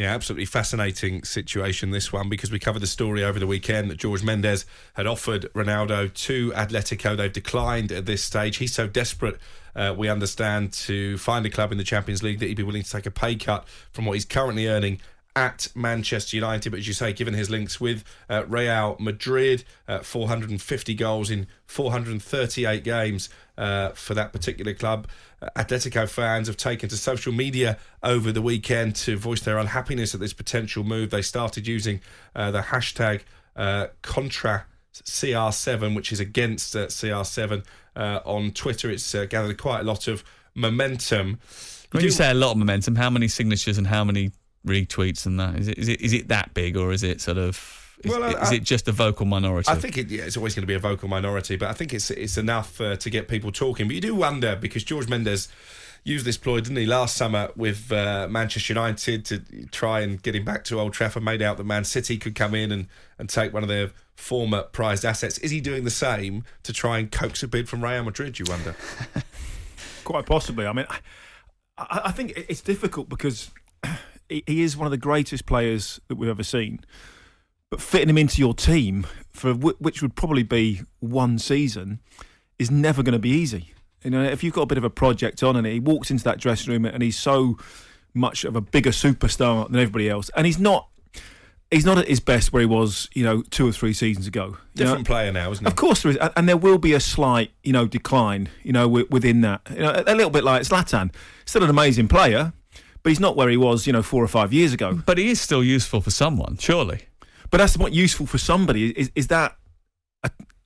Yeah, absolutely fascinating situation, this one, because we covered the story over the weekend that Jorge Mendes had offered Ronaldo to Atletico. They've declined at this stage. He's so desperate, we understand, to find a club in the Champions League that he'd be willing to take a pay cut from what he's currently earning at Manchester United. But as you say, given his links with Real Madrid, 450 goals in 438 games for that particular club, Atletico fans have taken to social media over the weekend to voice their unhappiness at this potential move. They started using the hashtag Contra CR7, which is against CR7 on Twitter. It's gathered quite a lot of momentum. When you say a lot of momentum, how many signatures and how many retweets and that? Is it that big, or is it sort of... Is it just a vocal minority? I think it's always going to be a vocal minority, but I think it's enough to get people talking. But you do wonder, because Jorge Mendes used this ploy, didn't he, last summer with Manchester United to try and get him back to Old Trafford, made out that Man City could come in and take one of their former prized assets. Is he doing the same to try and coax a bid from Real Madrid, you wonder? Quite possibly. I mean, I think it's difficult because he is one of the greatest players that we've ever seen. But fitting him into your team, for which would probably be one season, is never going to be easy. You know, if you've got a bit of a project on and he walks into that dressing room and he's so much of a bigger superstar than everybody else, and he's not at his best where he was, 2 or 3 seasons ago. Different player now, isn't he? Of course there is, and there will be a slight, decline, within that. A little bit like Zlatan, still an amazing player, but he's not where he was, 4 or 5 years ago. But he is still useful for someone, surely. But that's not useful for somebody. Is that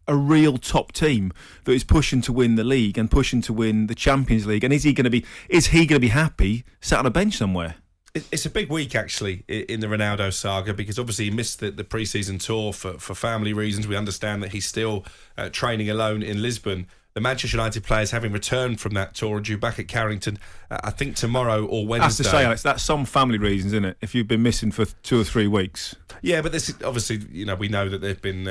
a real top team that is pushing to win the league and pushing to win the Champions League? And is he going to be happy sat on a bench somewhere? It's a big week, actually, in the Ronaldo saga, because obviously he missed the pre-season tour for family reasons. We understand that he's still training alone in Lisbon. The Manchester United players, having returned from that tour, are due back at Carrington, I think tomorrow or Wednesday. I have to say, Alex, that's some family reasons, isn't it? If you've been missing for 2 or 3 weeks. Yeah, but this is, obviously, we know that there've been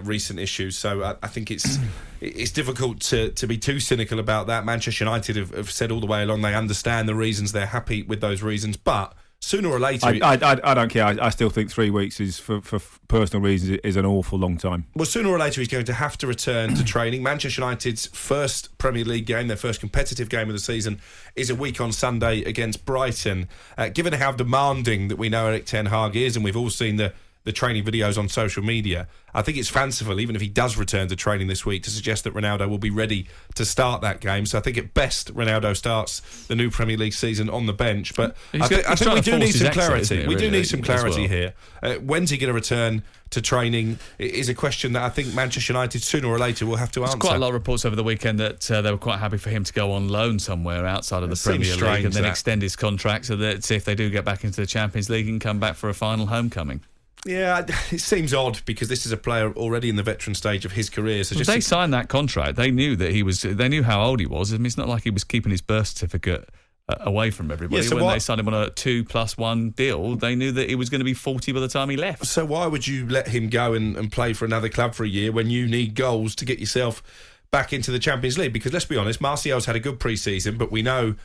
recent issues, so I think it's difficult to be too cynical about that. Manchester United have said all the way along they understand the reasons, they're happy with those reasons, but sooner or later... I don't care. I still think 3 weeks is, for personal reasons, is an awful long time. Well, sooner or later he's going to have to return to training. Manchester United's first Premier League game, their first competitive game of the season, is a week on Sunday against Brighton. Given how demanding that we know Erik ten Hag is, and we've all seen the training videos on social media, I think it's fanciful, even if he does return to training this week, to suggest that Ronaldo will be ready to start that game. So I think at best Ronaldo starts the new Premier League season on the bench. But I think we do need some clarity. We do need some clarity here. When's he going to return to training is a question that I think Manchester United sooner or later will have to answer. There's quite a lot of reports over the weekend that they were quite happy for him to go on loan somewhere outside of the Premier League and then extend his contract so that if they do get back into the Champions League, he can come back for a final homecoming. Yeah, it seems odd because this is a player already in the veteran stage of his career. So they signed that contract. They knew that they knew how old he was. I mean, it's not like he was keeping his birth certificate away from everybody. Yeah, so when they signed him on a 2+1 deal, they knew that he was going to be 40 by the time he left. So why would you let him go and play for another club for a year when you need goals to get yourself back into the Champions League? Because let's be honest, Martial's had a good pre-season, but we know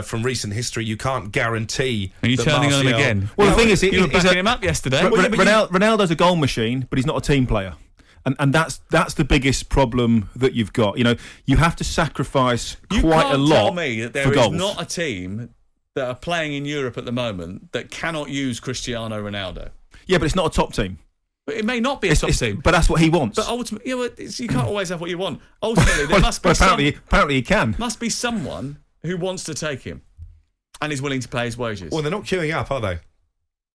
from recent history you can't guarantee. Are you turning on him again? Well, the thing is, you were backing him up yesterday. Ronaldo's a goal machine, but he's not a team player. And that's the biggest problem that you've got. You have to sacrifice quite a lot for goals. You can't tell me that there is not a team that are playing in Europe at the moment that cannot use Cristiano Ronaldo. Yeah, but it's not a top team. But it may not be a top team. But that's what he wants. But ultimately, you can't always have what you want. Ultimately, there must be apparently he can. Must be someone who wants to take him and is willing to pay his wages. Well, they're not queuing up, are they?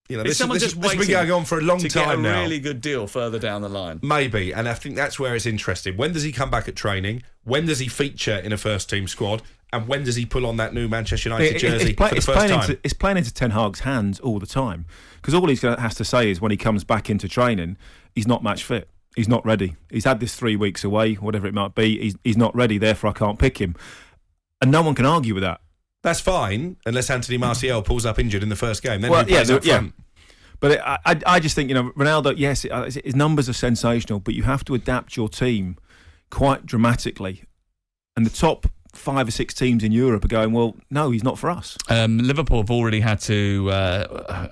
This has been going on for a long time now. To get a really good deal further down the line. Maybe, and I think that's where it's interesting. When does he come back at training? When does he feature in a first-team squad? And when does he pull on that new Manchester United jersey for the first time? It's playing into Ten Hag's hands all the time. Because all he has to say is when he comes back into training, he's not match fit. He's not ready. He's had this 3 weeks away, whatever it might be. He's not ready, therefore I can't pick him. And no one can argue with that. That's fine, unless Anthony Martial pulls up injured in the first game. Then he plays up front. But I just think, Ronaldo, yes, his numbers are sensational, but you have to adapt your team quite dramatically. And the top 5 or 6 teams in Europe are going, well, no, he's not for us. Liverpool have already had to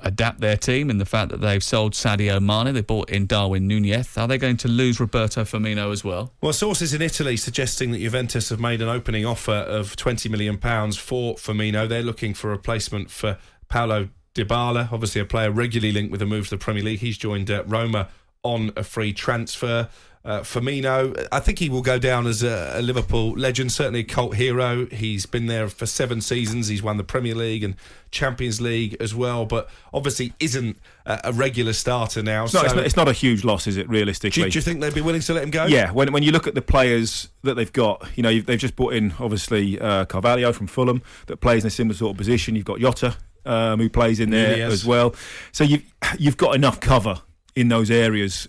adapt their team in the fact that they've sold Sadio Mane. They bought in Darwin Núñez. Are they going to lose Roberto Firmino as well? Well, sources in Italy suggesting that Juventus have made an opening offer of £20 million for Firmino. They're looking for a replacement for Paulo Dybala, obviously a player regularly linked with a move to the Premier League. He's joined Roma on a free transfer. Firmino, I think he will go down as a Liverpool legend, certainly a cult hero. He's been there for 7 seasons. He's won the Premier League and Champions League as well, but obviously isn't a regular starter now. It's not a huge loss, is it, realistically? Do you think they'd be willing to let him go? Yeah, when you look at the players that they've got, they've just brought in, obviously, Carvalho from Fulham that plays in a similar sort of position. You've got Jota, who plays in there as well. So you've got enough cover in those areas.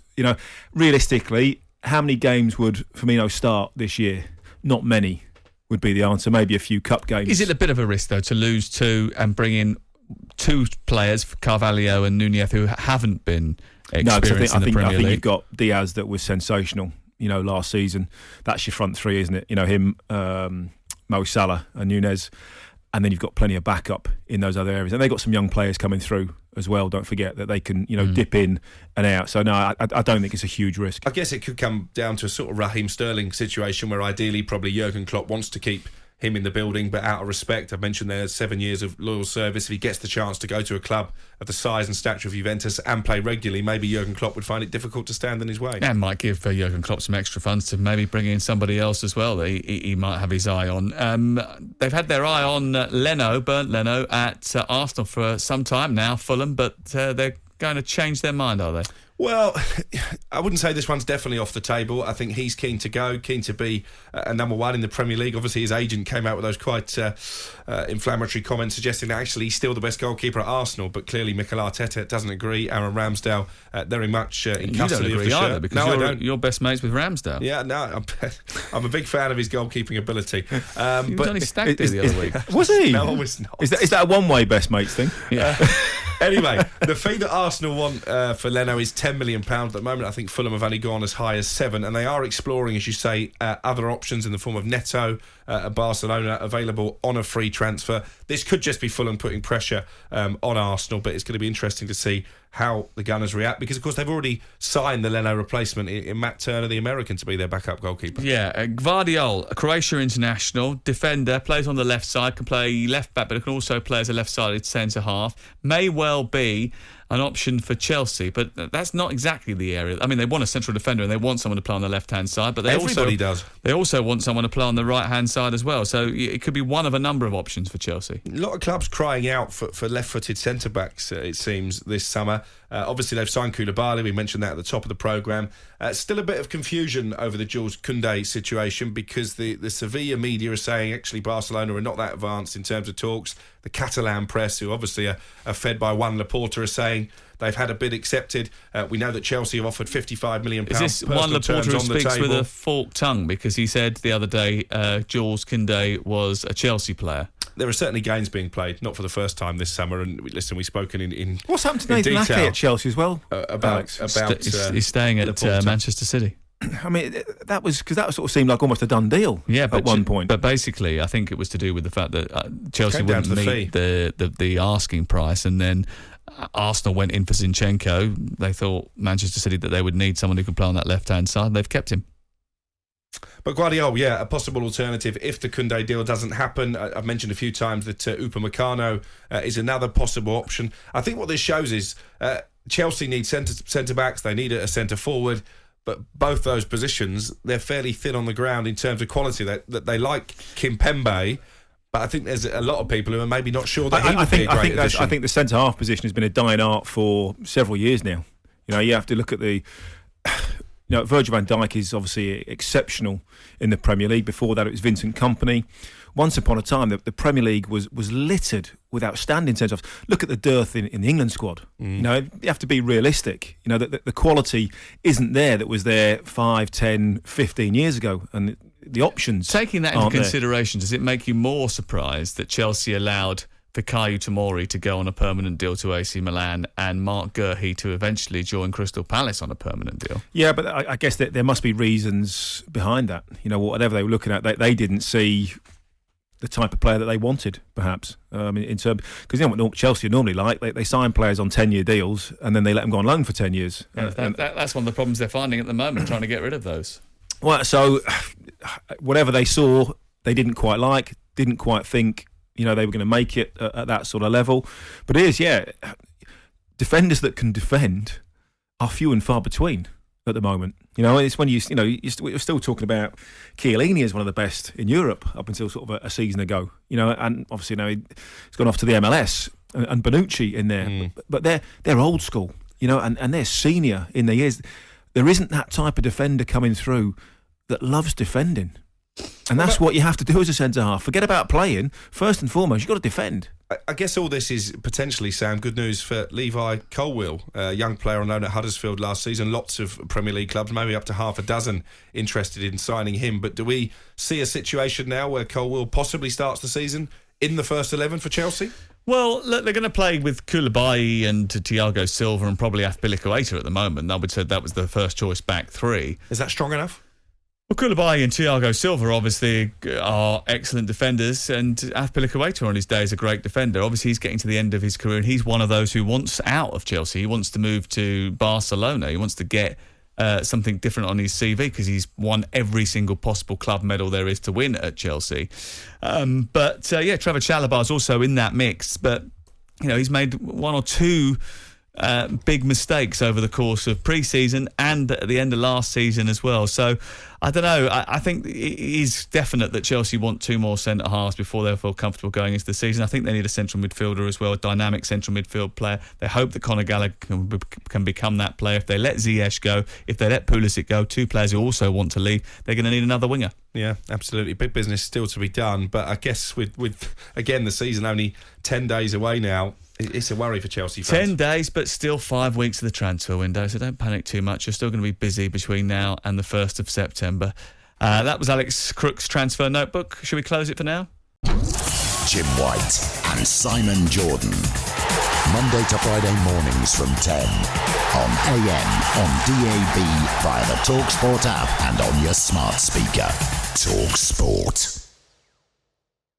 Realistically, how many games would Firmino start this year? Not many would be the answer. Maybe a few cup games. Is it a bit of a risk, though, to lose 2 and bring in 2 players, Carvalho and Núñez, who haven't been experienced in the Premier League? I think you've got Diaz that was sensational, last season. That's your front 3, isn't it? Him, Mo Salah and Núñez. And then you've got plenty of backup in those other areas. And they've got some young players coming through as well. Don't forget that they can, dip in and out. So, no, I don't think it's a huge risk. I guess it could come down to a sort of Raheem Sterling situation where ideally probably Jurgen Klopp wants to keep him in the building, but out of respect, I've mentioned there's 7 years of loyal service. If he gets the chance to go to a club of the size and stature of Juventus and play regularly, maybe Jurgen Klopp would find it difficult to stand in his way. And might give Jurgen Klopp some extra funds to maybe bring in somebody else as well that he might have his eye on. They've had their eye on Bernd Leno at Arsenal for some time now, Fulham, but they're going to change their mind, are they? Well, I wouldn't say this one's definitely off the table. I think he's keen to go, keen to be a number 1 in the Premier League. Obviously, his agent came out with those quite inflammatory comments suggesting that actually he's still the best goalkeeper at Arsenal, but clearly Mikel Arteta doesn't agree. Aaron Ramsdale very much in custody you don't agree of the shirt. either, because you're best mates with Ramsdale. Yeah, no, I'm a big fan of his goalkeeping ability. He was only stag do the other week. Was he? No, it's not. Is that a one-way best mates thing? Yeah. Anyway, the fee that Arsenal want for Leno is £10 million. At the moment, I think Fulham have only gone as high as 7, and they are exploring, as you say, other options in the form of Neto at Barcelona, available on a free transfer. This could just be Fulham putting pressure on Arsenal, but it's going to be interesting to see how the Gunners react, because, of course, they've already signed the Leno replacement in Matt Turner, the American, to be their backup goalkeeper. Yeah, Gvardiol, a Croatia international, defender, plays on the left side, can play left back, but can also play as a left-sided centre-half. May well be an option for Chelsea, but that's not exactly the area. I mean, they want a central defender and they want someone to play on the left-hand side, but everybody does. They also want someone to play on the right-hand side as well. So it could be one of a number of options for Chelsea. A lot of clubs crying out for left-footed centre-backs, it seems, this summer. Obviously, they've signed Koulibaly. We mentioned that at the top of the programme. Still a bit of confusion over the Jules Koundé situation, because the Sevilla media are saying actually Barcelona are not that advanced in terms of talks. The Catalan press, who obviously are fed by Juan Laporta, are saying they've had a bid accepted. We know that Chelsea have offered £55 million. Is this Juan Laporta who speaks with a forked tongue? Because he said the other day Jules Koundé was a Chelsea player. There are certainly games being played, not for the first time this summer. And listen, we've spoken in what's happened to Nathan Ake at Chelsea as well? He's staying at Manchester City. I mean, that was because that sort of seemed like almost a done deal. Yeah, at one point. But basically, I think it was to do with the fact that Chelsea wouldn't meet the asking price, and then Arsenal went in for Zinchenko. They thought Manchester City that they would need someone who could play on that left-hand side. They've kept him. But Guardiola, yeah, a possible alternative if the Koundé deal doesn't happen. I've mentioned a few times that Upamecano is another possible option. I think what this shows is Chelsea need centre-backs, they need a centre-forward, but both those positions, they're fairly thin on the ground in terms of quality. That they like Kimpembe, but I think there's a lot of people who are maybe not sure that he would be a great addition. I think the centre-half position has been a dying art for several years now. You have to look at the... Virgil van Dijk is obviously exceptional in the Premier League. Before that, it was Vincent Kompany. Once upon a time, the Premier League was littered with outstanding centre-halves. Look at the dearth in the England squad. You have to be realistic. The quality isn't there that was there 5, 10, 15 years ago, and the options. Taking that into consideration, does it make you more surprised that Chelsea allowed Fikayo Tomori to go on a permanent deal to AC Milan and Mark Guehi to eventually join Crystal Palace on a permanent deal? Yeah, but I guess that there must be reasons behind that. Whatever they were looking at, they didn't see the type of player that they wanted, perhaps. In terms, because you know what Chelsea are normally like, they sign players on 10-year deals and then they let them go on loan for 10 years. That's one of the problems they're finding at the moment, trying to get rid of those. Well, so whatever they saw, they didn't quite like, didn't quite think, they were going to make it at that sort of level. But it is, defenders that can defend are few and far between at the moment. It's when we're still talking about Chiellini as one of the best in Europe up until sort of a season ago. And obviously now he's gone off to the MLS and Bonucci in there. But they're old school, and they're senior in their years. There isn't that type of defender coming through that loves defending. And that's what you have to do as a centre-half. Forget about playing. First and foremost, you've got to defend. I guess all this is potentially, Sam, good news for Levi Colwill, a young player on loan at Huddersfield last season. Lots of Premier League clubs, maybe up to half a dozen, interested in signing him. But do we see a situation now where Colwill possibly starts the season in the first 11 for Chelsea? Well, look, they're going to play with Koulibaly and Thiago Silva and probably Azpilicueta at the moment. I would say that was the first choice back three. Is that strong enough? Well, Koulibaly and Thiago Silva obviously are excellent defenders, and Azpilicueta on his day is a great defender. Obviously, he's getting to the end of his career, and he's one of those who wants out of Chelsea. He wants to move to Barcelona. He wants to get something different on his CV because he's won every single possible club medal there is to win at Chelsea. Trevor Chalobah is also in that mix, but he's made one or two big mistakes over the course of pre-season and at the end of last season as well. So I don't know. I think it is definite that Chelsea want two more centre-halves before they'll feel comfortable going into the season. I think they need a central midfielder as well, a dynamic central midfield player. They hope that Conor Gallagher can become that player. If they let Ziyech go, if they let Pulisic go, two players who also want to leave, they're going to need another winger. Yeah, absolutely. Big business still to be done. But I guess with again, the season only 10 days away now, it's a worry for Chelsea fans. 10 days, but still 5 weeks of the transfer window, so don't panic too much. You're still going to be busy between now and the 1st of September. That was Alex Crook's transfer notebook. Should we close it for now? Jim White and Simon Jordan. Monday to Friday mornings from 10. On AM, on DAB, via the talkSPORT app and on your smart speaker. talkSPORT.